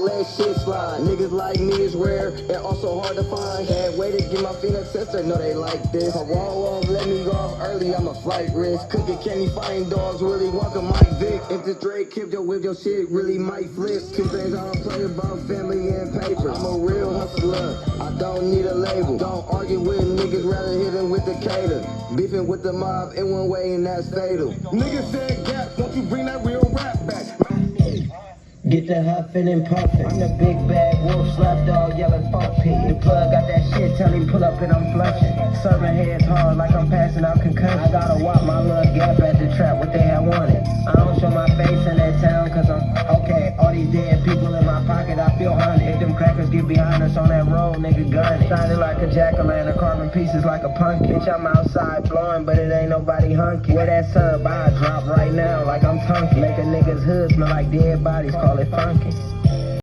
don't let shit slide. Niggas like me is rare and also hard to find. Can't wait to get my Phoenix sister, know they like this. I won't let me go off early, I'm a flight risk. Cooking candy, fighting dogs, really welcome Mike Vick. If the Drake kept your whip, your shit really might flip. Two things I don't play about, family and paper. I'm a real hustler, I don't need a label. Don't argue with niggas, rather hit them with the cater. Beefing with the mob in one way and that's fatal. Niggas said gap, won't you bring that real rap back? Get the huffin' and puffin'. I'm the big bad wolf, slap dog, yelling fuck pig. The plug got that shit, tell him pull up and I'm flushing. Serving heads hard like I'm passing out concussion. I gotta walk my little gap at the trap, what they had wanted. I don't show my face in that town cause I'm okay. All these dead people in my pocket, I feel haunted. If them crackers get behind us on that road, nigga gun it. Shining like a jack-o'-lantern, carving pieces like a pumpkin. Bitch, I'm outside blowing, but it ain't nobody hunky. Where that sub, I drop right now like I'm tunky. Make a nigga's hood smell like dead bodies, call it funky.